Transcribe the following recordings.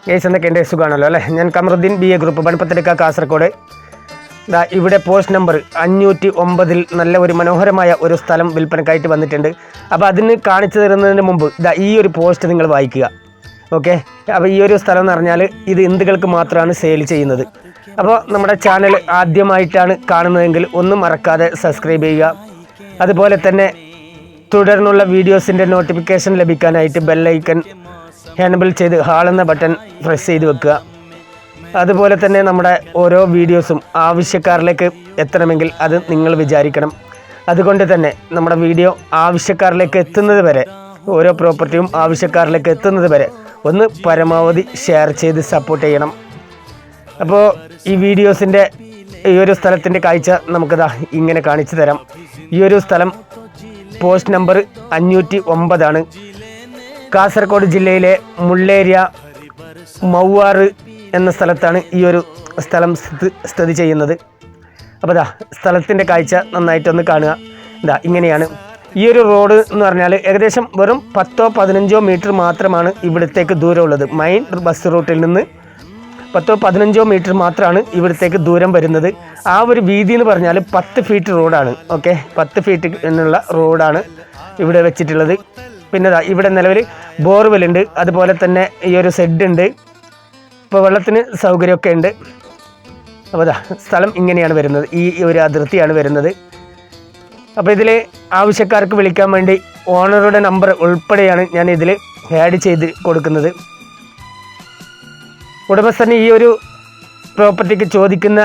Guys എന്തൊക്കെയുണ്ട് സുഖമാണല്ലോ അല്ലേ. ഞാൻ കമറുദ്ദീൻ BA ഗ്രൂപ്പ് ബൺപത്രിക കാസർഗോഡ്. ഇവിടെ പോസ്റ്റ് നമ്പർ 509 നല്ല ഒരു മനോഹരമായ ഒരു സ്ഥലം വിൽപ്പനക്കായിട്ട് വന്നിട്ടുണ്ട്. അപ്പോൾ അതിന് കാണിച്ചു തരുന്നതിന് മുമ്പ് ഈ ഒരു പോസ്റ്റ് നിങ്ങൾ വായിക്കുക. ഓക്കെ, അപ്പോൾ ഈ ഒരു സ്ഥലം എന്ന് പറഞ്ഞാൽ ഇത് ഹിന്ദുക്കൾക്ക് മാത്രമാണ് സെയിൽ ചെയ്യുന്നത്. അപ്പോൾ നമ്മുടെ ചാനൽ ആദ്യമായിട്ടാണ് കാണുന്നതെങ്കിൽ ഒന്നും മറക്കാതെ സബ്സ്ക്രൈബ് ചെയ്യുക. അതുപോലെ തന്നെ തുടർന്നുള്ള വീഡിയോസിൻ്റെ നോട്ടിഫിക്കേഷൻ ലഭിക്കാനായിട്ട് ബെല്ലൈക്കൺ എനേബിൾ ചെയ്ത് ഹാൾ എന്ന ബട്ടൺ പ്രസ് ചെയ്ത് വെക്കുക. അതുപോലെ തന്നെ നമ്മുടെ ഓരോ വീഡിയോസും ആവശ്യക്കാരിലേക്ക് എത്തണമെങ്കിൽ അത് നിങ്ങൾ വിചാരിക്കണം. അതുകൊണ്ട് തന്നെ നമ്മുടെ വീഡിയോ ആവശ്യക്കാരിലേക്ക് എത്തുന്നത് വരെ, ഓരോ പ്രോപ്പർട്ടിയും ആവശ്യക്കാരിലേക്ക് എത്തുന്നത് വരെ ഒന്ന് പരമാവധി ഷെയർ ചെയ്ത് സപ്പോർട്ട് ചെയ്യണം. അപ്പോൾ ഈ വീഡിയോസിൻ്റെ ഈ ഒരു സ്ഥലത്തിൻ്റെ കാഴ്ച നമുക്കിതാ ഇങ്ങനെ കാണിച്ചു തരാം. ഈ ഒരു സ്ഥലം പോസ്റ്റ് നമ്പർ 509 ആണ്. കാസർഗോഡ് ജില്ലയിലെ മുള്ളേരിയ മൗവാറ് എന്ന സ്ഥലത്താണ് ഈ ഒരു സ്ഥലം സ്ഥിതി ചെയ്യുന്നത്. അപ്പോൾ സ്ഥലത്തിൻ്റെ കാഴ്ച നന്നായിട്ടൊന്ന് കാണുക. ഇങ്ങനെയാണ് ഈ ഒരു റോഡ് എന്ന് പറഞ്ഞാൽ ഏകദേശം വെറും 10-15 മീറ്റർ മാത്രമാണ് ഇവിടത്തേക്ക് ദൂരമുള്ളത്. മെയിൻ ബസ് റൂട്ടിൽ നിന്ന് 10-15 മീറ്റർ മാത്രമാണ് ഇവിടത്തേക്ക് ദൂരം വരുന്നത്. ആ ഒരു വീതി എന്ന് പറഞ്ഞാൽ 10 ഫീറ്റ് റോഡാണ്. ഓക്കെ, 10 ഫീറ്റ് എന്നുള്ള റോഡാണ് ഇവിടെ വെച്ചിട്ടുള്ളത്. പിന്നെ ഇവിടെ നിലവിൽ ബോർവെല്ലുണ്ട്, അതുപോലെ തന്നെ ഈ ഒരു ഷെഡ് ഉണ്ട്. ഇപ്പോൾ വെള്ളത്തിന് സൗകര്യമൊക്കെ ഉണ്ട്. അപ്പോൾ സ്ഥലം ഇങ്ങനെയാണ് വരുന്നത്, ഈ ഒരു അതിർത്തിയാണ് വരുന്നത്. അപ്പോൾ ഇതിൽ ആവശ്യക്കാർക്ക് വിളിക്കാൻ വേണ്ടി ഓണറുടെ നമ്പർ ഉൾപ്പെടെയാണ് ഞാൻ ഇതിൽ ആഡ് ചെയ്ത് കൊടുക്കുന്നത്. ഉടമസ്ഥന് ഈ ഒരു പ്രോപ്പർട്ടിക്ക് ചോദിക്കുന്ന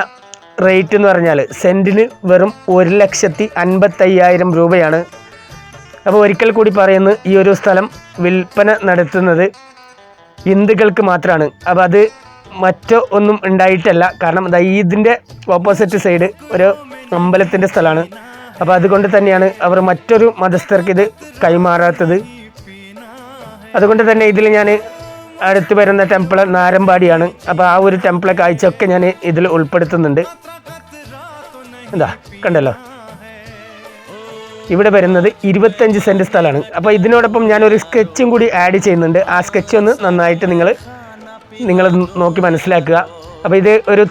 റേറ്റ് എന്ന് പറഞ്ഞാൽ സെൻറ്റിന് വെറും 1,55,000 രൂപയാണ്. അപ്പോൾ ഒരിക്കൽ കൂടി പറയുന്നു, ഈ ഒരു സ്ഥലം വിൽപ്പന നടത്തുന്നത് ഹിന്ദുക്കൾക്ക് മാത്രമാണ്. അപ്പോൾ അത് മറ്റോ ഒന്നും ഉണ്ടായിട്ടല്ല. കാരണം ഇതിൻ്റെ ഓപ്പോസിറ്റ് സൈഡ് ഒരു അമ്പലത്തിൻ്റെ സ്ഥലമാണ്. അപ്പോൾ അതുകൊണ്ട് തന്നെയാണ് അവർ മറ്റൊരു മതസ്ഥർക്ക് ഇത് കൈമാറാത്തത്. അതുകൊണ്ട് തന്നെ ഇതിൽ ഞാൻ അടുത്ത് വരുന്ന ടെമ്പിൾ നാരമ്പാടിയാണ്. അപ്പോൾ ആ ഒരു ടെമ്പിളെ കാഴ്ചയൊക്കെ ഞാൻ ഇതിൽ ഉൾപ്പെടുത്തുന്നുണ്ട്. കണ്ടല്ലോ, ഇവിടെ വരുന്നത് 25 സെൻറ്റ് സ്ഥലമാണ്. അപ്പോൾ ഇതിനോടൊപ്പം ഞാനൊരു സ്കെച്ചും കൂടി ആഡ് ചെയ്യുന്നുണ്ട്. ആ സ്കെച്ച് ഒന്ന് നന്നായിട്ട് നിങ്ങൾ നോക്കി മനസ്സിലാക്കുക. അപ്പോൾ ഇത് ഒരു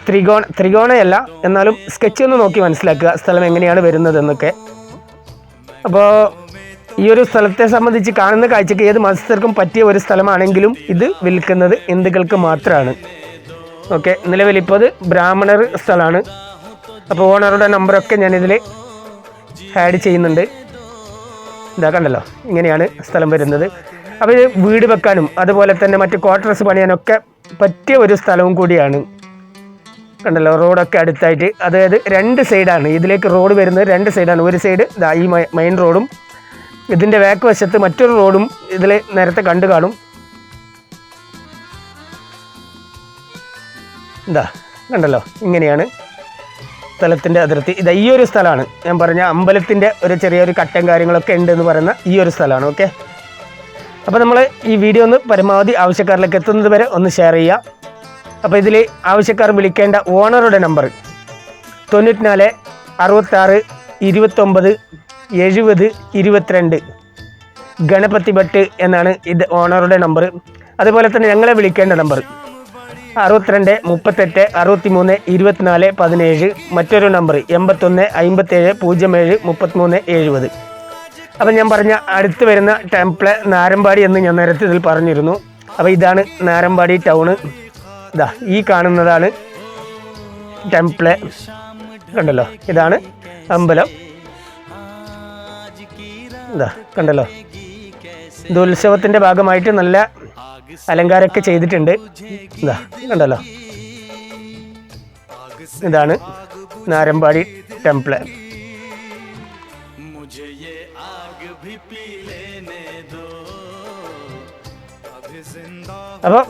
ത്രികോണയല്ല, എന്നാലും സ്കെച്ച് ഒന്ന് നോക്കി മനസ്സിലാക്കുക സ്ഥലം എങ്ങനെയാണ് വരുന്നതെന്നൊക്കെ. അപ്പോൾ ഈ ഒരു സ്ഥലത്തെ സംബന്ധിച്ച് കാണുന്ന കാഴ്ചക്ക് ഏത് മതസ്ഥർക്കും പറ്റിയ ഒരു സ്ഥലമാണെങ്കിലും ഇത് വിൽക്കുന്നത് ഹിന്ദുക്കൾക്ക് മാത്രമാണ്. ഓക്കെ, നിലവിലിപ്പോൾ ഇത് ബ്രാഹ്മണർ സ്ഥലമാണ്. അപ്പോൾ ഓണറുടെ നമ്പറൊക്കെ ഞാനിതിൽ ആഡ് ചെയ്യുന്നുണ്ട്. കണ്ടല്ലോ, ഇങ്ങനെയാണ് സ്ഥലം വരുന്നത്. അപ്പോൾ ഇത് വീട് വെക്കാനും അതുപോലെ തന്നെ മറ്റ് ക്വാർട്ടേഴ്സ് പണിയാനൊക്കെ പറ്റിയ ഒരു സ്ഥലവും കൂടിയാണ്. കണ്ടല്ലോ, റോഡൊക്കെ അടുത്തായിട്ട്, അതായത് 2 സൈഡാണ് ഇതിലേക്ക് റോഡ് വരുന്നത്. 2 സൈഡാണ്. ഒരു സൈഡ് ഈ മെയിൻ റോഡും ഇതിൻ്റെ ബാക്ക് വശത്ത് മറ്റൊരു റോഡും ഇതിൽ നേരത്തെ കണ്ടു കാണും. കണ്ടല്ലോ, ഇങ്ങനെയാണ് സ്ഥലത്തിൻ്റെ അതിർത്തി. ഈ ഒരു സ്ഥലമാണ് ഞാൻ പറഞ്ഞ അമ്പലത്തിൻ്റെ ഒരു ചെറിയൊരു കട്ടയും കാര്യങ്ങളൊക്കെ ഉണ്ടെന്ന് പറയുന്ന ഈ ഒരു സ്ഥലമാണ്. ഓക്കെ, അപ്പോൾ നമ്മൾ ഈ വീഡിയോ ഒന്ന് പരമാവധി ആവശ്യക്കാരിലേക്ക് എത്തുന്നത് വരെ ഒന്ന് ഷെയർ ചെയ്യുക. അപ്പോൾ ഇതിൽ ആവശ്യക്കാർ വിളിക്കേണ്ട ഓണറുടെ നമ്പർ 94 66 29 70 22 ഗണപതി ഭട്ട് എന്നാണ് ഇത് ഓണറുടെ നമ്പർ. അതുപോലെ തന്നെ ഞങ്ങളെ വിളിക്കേണ്ട നമ്പർ 62 38 63 24 17. മറ്റൊരു നമ്പർ 81 57 07 33 70. അപ്പം ഞാൻ പറഞ്ഞ അടുത്ത് വരുന്ന ടെമ്പിൾ നാരമ്പാടി എന്ന് ഞാൻ നേരത്തെ ഇതിൽ പറഞ്ഞിരുന്നു. അപ്പോൾ ഇതാണ് നാരമ്പാടി ടൗണ്. ഈ കാണുന്നതാണ് ടെമ്പിൾ. കണ്ടല്ലോ, ഇതാണ് അമ്പലം. കണ്ടല്ലോ, ഇത് ഉത്സവത്തിൻ്റെ ഭാഗമായിട്ട് നല്ല അലങ്കാരമൊക്കെ ചെയ്തിട്ടുണ്ട്. കണ്ടല്ലോ, ഇതാണ് നാരമ്പാടി ടെമ്പിൾ. അപ്പോൾ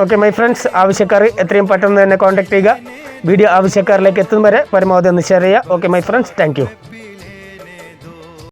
ഓക്കെ മൈ ഫ്രണ്ട്സ്, ആവശ്യക്കാർ എത്രയും പെട്ടെന്ന് തന്നെ കോൺടാക്ട് ചെയ്യുക. വീഡിയോ ആവശ്യക്കാരിലേക്ക് എത്തുന്ന വരെ പരമാവധി ഒന്ന് ഷെയർ ചെയ്യുക. Okay my friends, thank you.